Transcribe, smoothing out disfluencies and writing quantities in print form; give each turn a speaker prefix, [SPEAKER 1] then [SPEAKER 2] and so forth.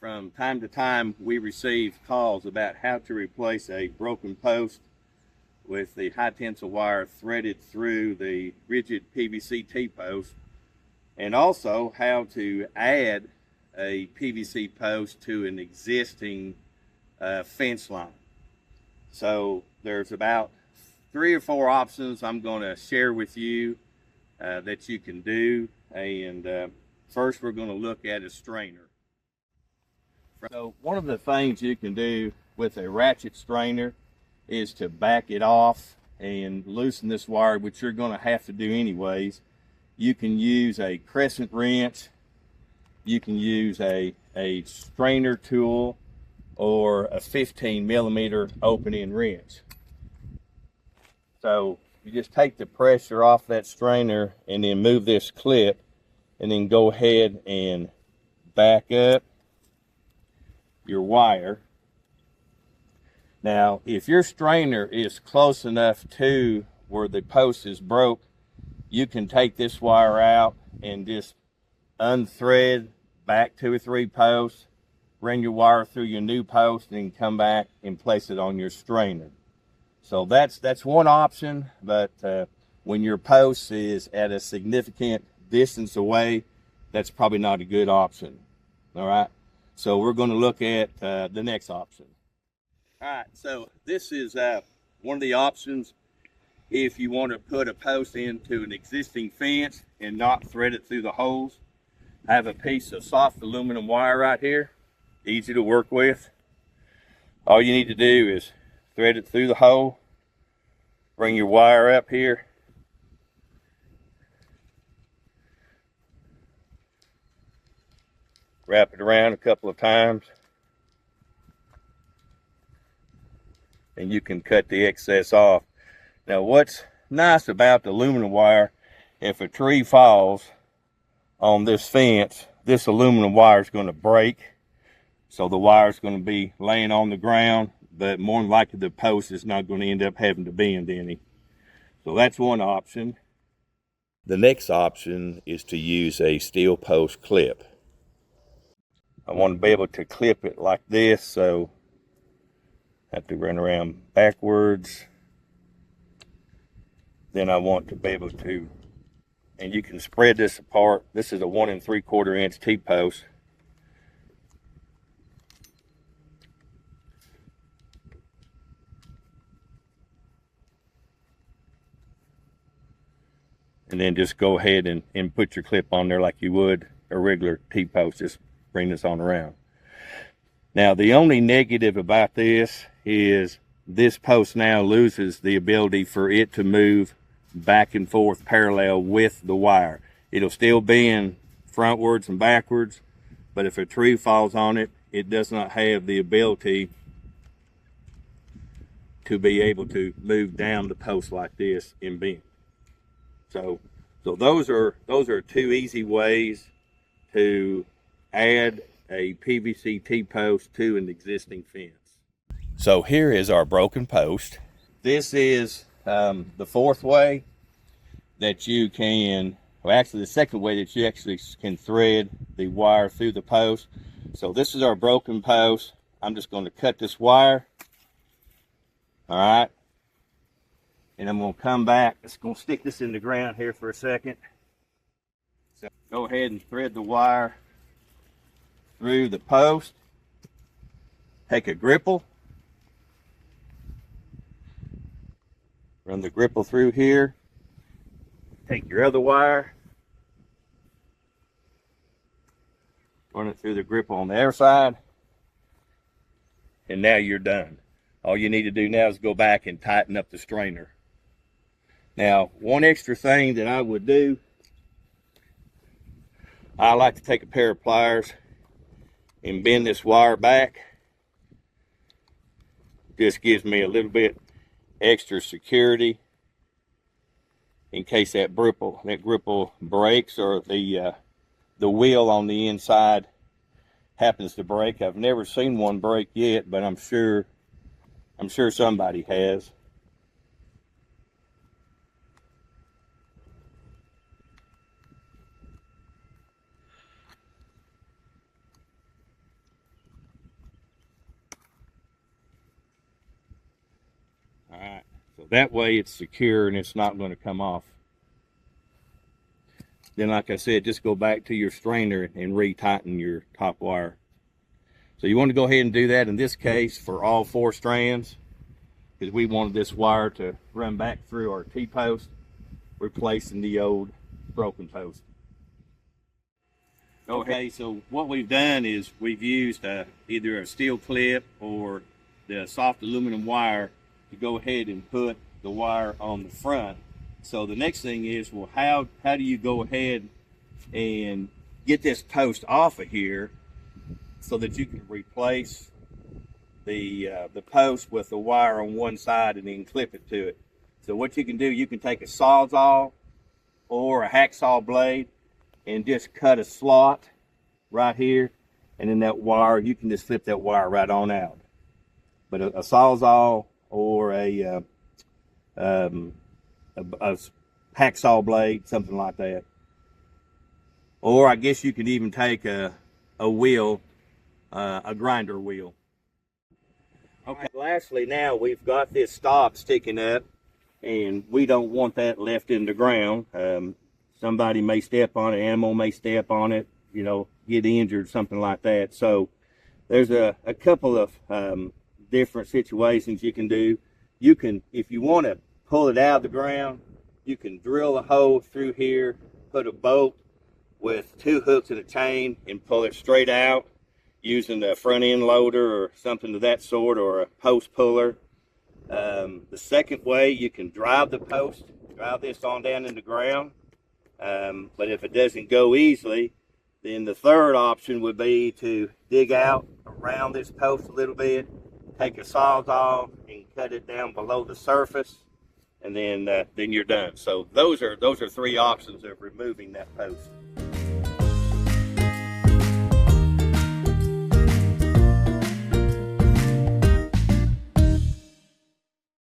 [SPEAKER 1] From time to time, we receive calls about how to replace a broken post with the high tensile wire threaded through the rigid PVC T-post, and also how to add a PVC post to an existing fence line. So there's about 3 or 4 options I'm going to share with you that you can do. And first, we're going to look at a strainer. So one of the things you can do with a ratchet strainer is to back it off and loosen this wire, which you're going to have to do anyways. You can use a crescent wrench, you can use a strainer tool, or a 15mm open-end wrench. So you just take the pressure off that strainer and then move this clip, and then go ahead and back up your wire. Now, if your strainer is close enough to where the post is broke, you can take this wire out and just unthread back 2 or 3 posts, run your wire through your new post, and then come back and place it on your strainer. So that's one option, but when your post is at a significant distance away, that's probably not a good option. All right, so we're going to look at the next option. All right, so this is one of the options if you want to put a post into an existing fence and not thread it through the holes. I have a piece of soft aluminum wire right here, easy to work with. All you need to do is thread it through the hole, bring your wire up here, wrap it around a couple of times, and you can cut the excess off. Now, what's nice about the aluminum wire, if a tree falls on this fence, this aluminum wire is going to break. So the wire is going to be laying on the ground, but more than likely the post is not going to end up having to bend any. So that's one option. The next option is to use a steel post clip. I want to be able to clip it like this, so I have to run around backwards. Then I want to be able to, and you can spread this apart. This is a 1 3/4 inch T-post. And then just go ahead and put your clip on there like you would a regular T-post. Just bring this on around. Now, the only negative about this is this post now loses the ability for it to move back and forth parallel with the wire. It'll still bend frontwards and backwards, but if a tree falls on it, it does not have the ability to be able to move down the post like this and bend. So those are 2 easy ways to add a PVC T-post to an existing fence. So here is our broken post. This is the 4th way that you can, well, actually the 2nd way that you actually can thread the wire through the post. So this is our broken post. I'm just going to cut this wire. All right. And I'm going to come back. It's going to stick this in the ground here for a second. So go ahead and thread the wire through the post. Take a gripple. Run the gripple through here. Take your other wire. Run it through the gripple on the other side. And now you're done. All you need to do now is go back and tighten up the strainer. Now, one extra thing that I would do, I like to take a pair of pliers and bend this wire back. Just gives me a little bit extra security in case that gripple breaks, or the wheel on the inside happens to break. I've never seen one break yet, but I'm sure somebody has. That way it's secure and it's not going to come off. Then, like I said, just go back to your strainer and re-tighten your top wire. So you want to go ahead and do that in this case for all 4 strands, because we wanted this wire to run back through our T-post, replacing the old broken post. Okay, so what we've done is we've used either a steel clip or the soft aluminum wire to go ahead and put the wire on the front. So the next thing is, well, how do you go ahead and get this post off of here so that you can replace the post with the wire on one side and then clip it to it. So what you can do, you can take a Sawzall or a hacksaw blade and just cut a slot right here, and then that wire, you can just flip that wire right on out. But a Sawzall or a hacksaw blade, something like that. Or I guess you could even take a wheel, a grinder wheel. Okay, lastly, now we've got this stop sticking up, and we don't want that left in the ground. Somebody may step on it, animal may step on it, you know, get injured, something like that. So there's a couple of different situations you can do. You can, if you want to pull it out of the ground, you can drill a hole through here, put a bolt with 2 hooks and a chain and pull it straight out using a front end loader or something of that sort, or a post puller. The second way, you can drive the post, drive this on down in the ground. But if it doesn't go easily, then the third option would be to dig out around this post a little bit, take a Sawzall and cut it down below the surface, and then you're done. So those are 3 options of removing that post.